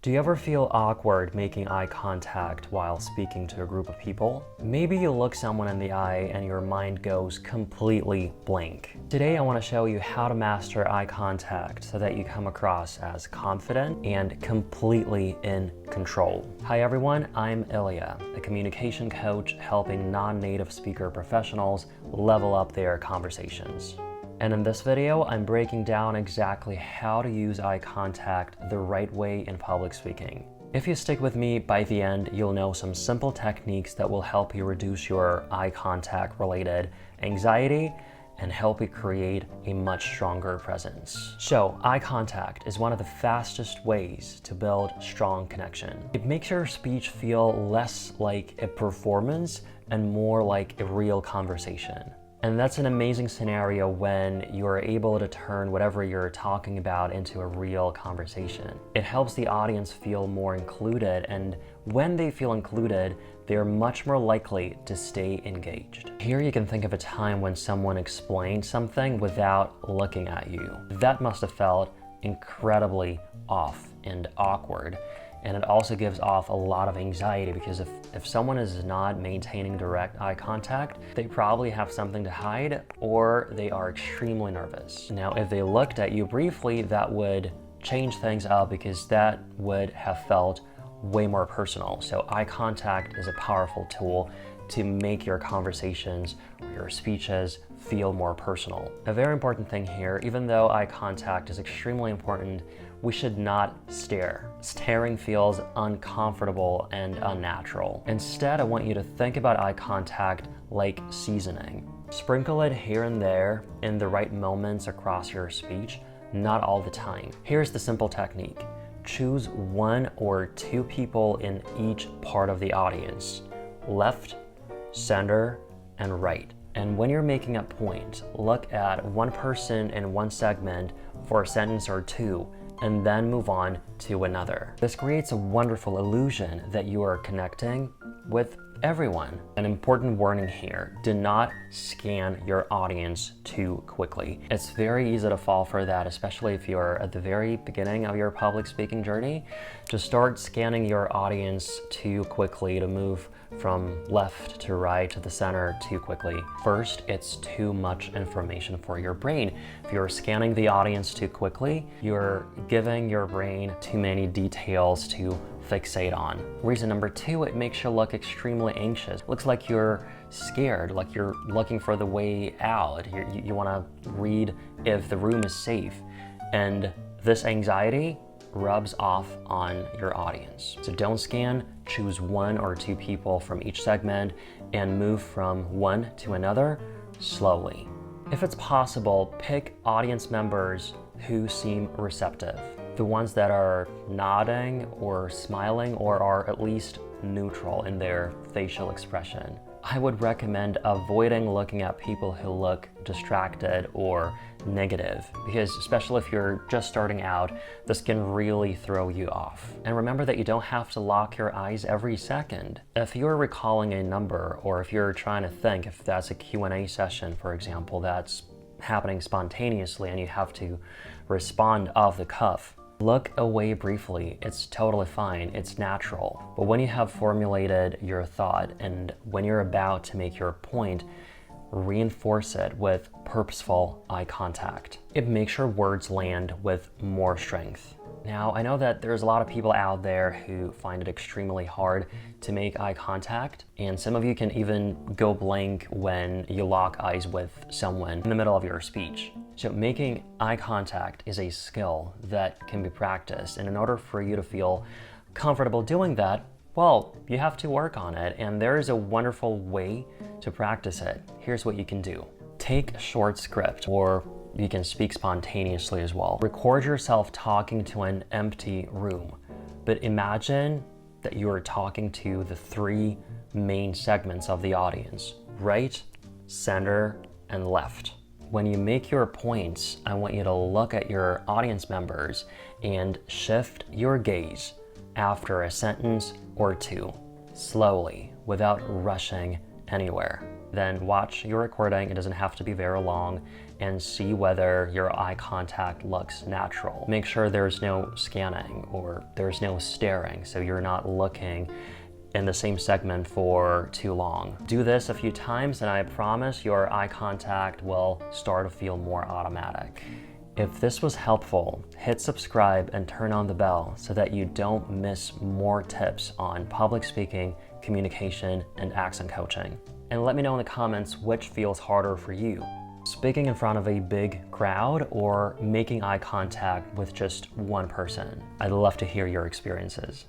Do you ever feel awkward making eye contact while speaking to a group of people? Maybe you look someone in the eye and your mind goes completely blank. Today I want to show you how to master eye contact so that you come across as confident and completely in control. Hi everyone, I'm Ilya, a communication coach helping non-native speaker professionals level up their conversations. And in this video, I'm breaking down exactly how to use eye contact the right way in public speaking. If you stick with me, by the end, you'll know some simple techniques that will help you reduce your eye contact related anxiety and help you create a much stronger presence. So, eye contact is one of the fastest ways to build strong connection. It makes your speech feel less like a performance and more like a real conversation. And that's an amazing scenario when you're able to turn whatever you're talking about into a real conversation. It helps the audience feel more included, and when they feel included, they're much more likely to stay engaged. Here you can think of a time when someone explained something without looking at you. That must have felt incredibly off and awkward. And it also gives off a lot of anxiety because if someone is not maintaining direct eye contact, they probably have something to hide or they are extremely nervous. Now, if they looked at you briefly, that would change things up because that would have felt way more personal. So eye contact is a powerful tool to make your conversations or your speeches feel more personal. A very important thing here, even though eye contact is extremely important, we should not stare. Staring feels uncomfortable and unnatural. Instead, I want you to think about eye contact like seasoning. Sprinkle it here and there in the right moments across your speech, not all the time. Here's the simple technique. Choose one or two people in each part of the audience, left, center, and right. And when you're making a point, look at one person in one segment for a sentence or two, and then move on to another. This creates a wonderful illusion that you are connecting with everyone. An important warning here, do not scan your audience too quickly. It's very easy to fall for that, especially if you're at the very beginning of your public speaking journey, to start scanning your audience too quickly, to move from left to right to the center too quickly. First, it's too much information for your brain. If you're scanning the audience too quickly, you're giving your brain too many details to fixate on. Reason number two, it makes you look extremely anxious. Looks like you're scared, like you're looking for the way out. You want to read if the room is safe. And this anxiety rubs off on your audience. So don't scan, choose one or two people from each segment and move from one to another slowly. If it's possible, pick audience members who seem receptive. The ones that are nodding or smiling or are at least neutral in their facial expression. I would recommend avoiding looking at people who look distracted or negative, because especially if you're just starting out, this can really throw you off. And remember that you don't have to lock your eyes every second. If you're recalling a number, or if you're trying to think, if that's a Q&A session, for example, that's happening spontaneously and you have to respond off the cuff, look away briefly. It's totally fine. It's natural. But when you have formulated your thought and when you're about to make your point, reinforce it with purposeful eye contact. It makes your words land with more strength. Now, I know that there's a lot of people out there who find it extremely hard to make eye contact, and some of you can even go blank when you lock eyes with someone in the middle of your speech. So making eye contact is a skill that can be practiced, and in order for you to feel comfortable doing that, well, you have to work on it, and there is a wonderful way to practice it. Here's what you can do. Take a short script, or you can speak spontaneously as well. Record yourself talking to an empty room, but imagine that you are talking to the three main segments of the audience, right, center, and left. When you make your points, I want you to look at your audience members and shift your gaze after a sentence or two, slowly, without rushing anywhere. then watch your recording, it doesn't have to be very long, and see whether your eye contact looks natural. Make sure there's no scanning or there's no staring, so you're not looking in the same segment for too long. Do this a few times and I promise your eye contact will start to feel more automatic. If this was helpful, hit subscribe and turn on the bell so that you don't miss more tips on public speaking, communication, and accent coaching. And let me know in the comments which feels harder for you, speaking in front of a big crowd or making eye contact with just one person. I'd love to hear your experiences.